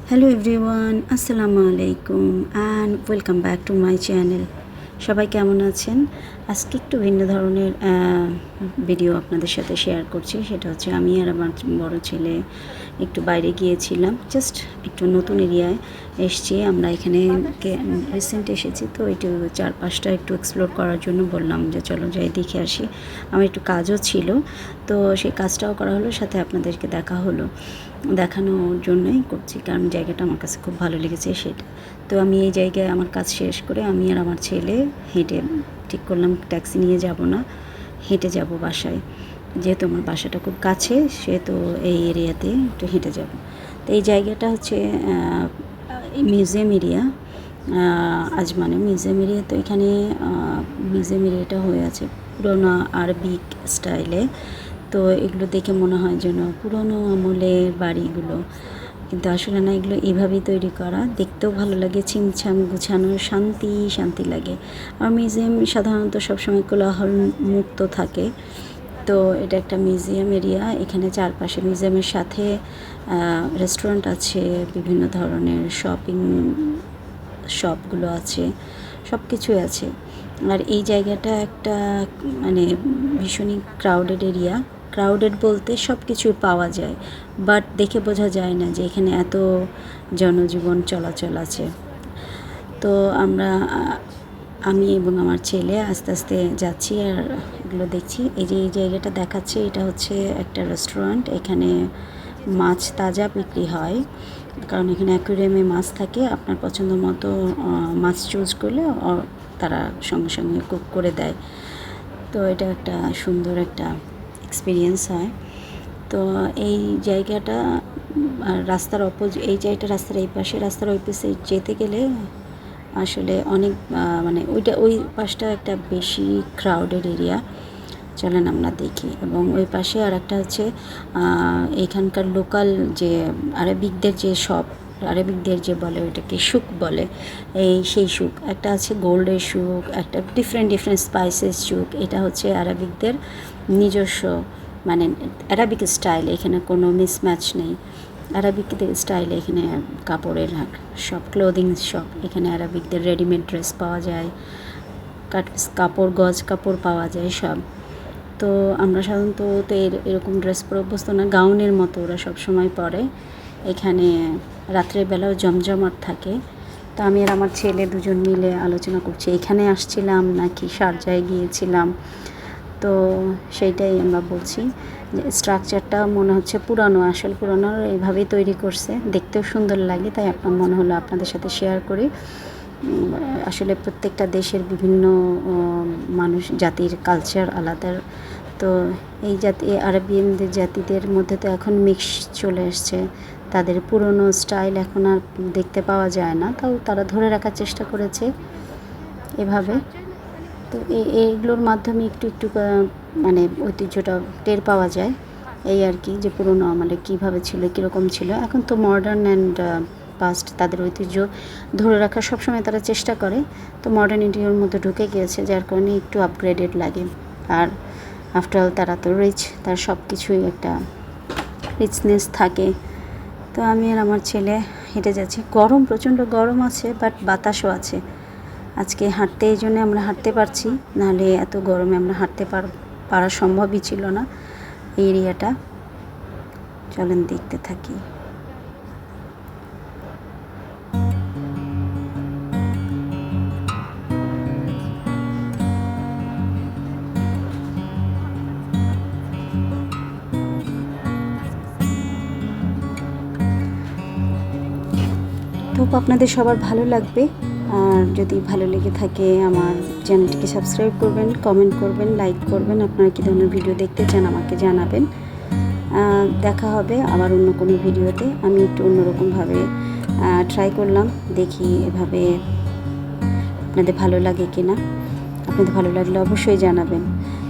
Hello everyone, আসসালামু আলাইকুম and welcome back to my channel. সবাই কেমন আছেন? আজকে একটু ভিন্ন ধরনের ভিডিও আপনাদের সাথে শেয়ার করছি। সেটা হচ্ছে আমি আর আমার বড় ছেলে একটু বাইরে গিয়েছিলাম, জাস্ট একটু নতুন এরিয়ায় এসেছি। আমরা এখানে রিসেন্ট এসেছি, তো একটু চারপাশটা একটু এক্সপ্লোর করার জন্য বললাম যে চলো যাই দেখে আসি। আমার একটু কাজও ছিল, তো সেই কাজটাও করা হলো, সাথে আপনাদেরকে দেখানোর জন্যই করছি, কারণ জায়গাটা আমার কাছে খুব ভালো লেগেছে সেটা। তো আমি এই জায়গায় আমার কাজ শেষ করে আমি আর আমার ছেলে হেঁটে ঠিক করলাম ট্যাক্সি নিয়ে যাব না, হেঁটে যাব বাসায়। যেহেতু আমার বাসাটা খুব কাছে, সেহেতু এই এরিয়াতে একটু হেঁটে যাব। তো এই জায়গাটা হচ্ছে মিউজিয়াম এরিয়া, আজমানে মিউজিয়াম এরিয়া। তো এখানে মিউজিয়াম এরিয়াটা হয়ে আছে পুরোনো আরবিক স্টাইলে। তো এগুলো দেখে মনে হয় যেন পুরনো আমলের বাড়িগুলো, কিন্তু আসলে না, এগুলো এইভাবেই তৈরি করা। দেখতেও ভালো লাগে, ছিমছাম গুছানো, শান্তি লাগে। আর মিউজিয়াম সাধারণত সবসময় কোলাহল মুক্ত থাকে। তো এটা একটা মিউজিয়াম এরিয়া। এখানে চারপাশে মিউজিয়ামের সাথে রেস্টুরেন্ট আছে, বিভিন্ন ধরনের শপগুলো আছে, সব কিছুই আছে। আর এই জায়গাটা একটা মানে ভীষণই ক্রাউডেড এরিয়া। ক্রাউডেড বলতে সব কিছু পাওয়া যায়, বাট দেখে বোঝা যায় না যে এখানে এত জনজীবন চলাচল আছে। তো আমি এবং আমার ছেলে আস্তে আস্তে যাচ্ছি আর এগুলো দেখছি। এই যে এই জায়গাটা দেখাচ্ছে, এটা হচ্ছে একটা রেস্টুরেন্ট। এখানে মাছ তাজা বিক্রি হয়, কারণ এখানে অ্যাকুয়ারিয়ামে মাছ থাকে। আপনার পছন্দ মতো মাছ চুজ করলে তারা সঙ্গে সঙ্গে কুক করে দেয়। তো এটা একটা সুন্দর একটা এক্সপিরিয়েন্স হয়। তো এই জায়গাটা রাস্তার রাস্তার এই পাশে, রাস্তার ওই পাশে যেতে গেলে আসলে অনেক মানে ওই পাশটা একটা বেশি ক্রাউডেড এরিয়া। চলেন আমরা দেখি। এবং ওই পাশে আর একটা হচ্ছে এখানকার লোকাল যে আরবিকদের যে বলে ওইটাকে শুক বলে, সেই শুক একটা আছে, গোল্ডের শুক, একটা ডিফারেন্ট স্পাইসেস শুক। এটা হচ্ছে আরবিকদের নিজস্ব, মানে অ্যারাবিক স্টাইল। এখানে কোনো মিসম্যাচ নেই। আরবিকদের স্টাইলে এখানে কাপড়ের সব ক্লোদিং শপ। এখানে আরবিকদের রেডিমেড ড্রেস পাওয়া যায়, গজ কাপড় পাওয়া যায় সব। তো আমরা সাধারণত তো এরকম ড্রেস পরে অভ্যস্ত না, গাউনের মতো ওরা সবসময় পরে। এখানে রাত্রের বেলাও জমজমাট থাকে। তো আমি আর আমার ছেলে দুজন মিলে আলোচনা করছি, এখানে আসছিলাম নাকি শারজায় গিয়েছিলাম। তো সেইটাই আমরা বলছি যে স্ট্রাকচারটা মনে হচ্ছে পুরানো, পুরানো এইভাবেই তৈরি করছে, দেখতেও সুন্দর লাগে। তাই আপনার মনে হলো আপনাদের সাথে শেয়ার করি। আসলে প্রত্যেকটা দেশের বিভিন্ন জাতির কালচার আলাদা। তো এই আরবিয়ানদের জাতিদের মধ্যে তো এখন মিক্স চলে এসছে। তাদের পুরনো স্টাইল এখন আর দেখতে পাওয়া যায় না, তাও তারা ধরে রাখার চেষ্টা করেছে এভাবে। তো এইগুলোর মাধ্যমে একটু মানে ঐতিহ্যটা টের পাওয়া যায়, এই আর কি, যে পুরনো আমলে কীভাবে ছিল, কীরকম ছিল। এখন তো মডার্ন অ্যান্ড পাস্ট, তাদের ঐতিহ্য ধরে রাখার সবসময় তারা চেষ্টা করে। তো মডার্নিটির মধ্যে ঢুকে গিয়েছে, যার কারণে একটু আপগ্রেডেড লাগে। আর আফটারঅল তারা তো রিচ, তার সব কিছুই একটা রিচনেস থাকে। তো আমি আর আমার ছেলে হেঁটে যাচ্ছি। প্রচণ্ড গরম আছে, বাট বাতাসও আছে। আজকে হাঁটতে, এই জন্য আমরা হাঁটতে পারছি, নাহলে এত গরমে আমরা হাঁটতে পারা সম্ভবই ছিল না এই এরিয়াটা। চলেন দেখতে থাকি। তো আপনাদের সবার ভালো লাগবে। আর যদি ভালো লেগে থাকে আমার চ্যানেলটিকে সাবস্ক্রাইব করবেন, কমেন্ট করবেন, লাইক করবেন। আপনারা কী ধরনের ভিডিও দেখতে চান আমাকে জানাবেন। দেখা হবে আবার অন্য কোনো ভিডিওতে। আমি একটু অন্যরকমভাবে ট্রাই করলাম, দেখি এভাবে আপনাদের ভালো লাগে কি না। আপনাদের ভালো লাগলে অবশ্যই জানাবেন।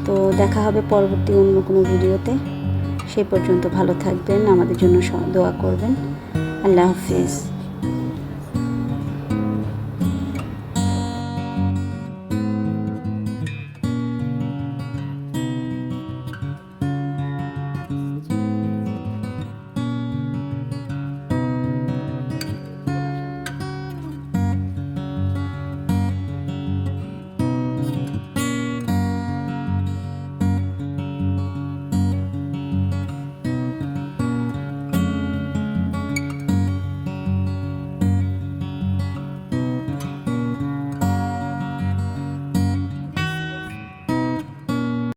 তো দেখা হবে পরবর্তী অন্য কোনো ভিডিওতে। সেই পর্যন্ত ভালো থাকবেন, আমাদের জন্য দোয়া করবেন। আল্লাহ হাফিজ।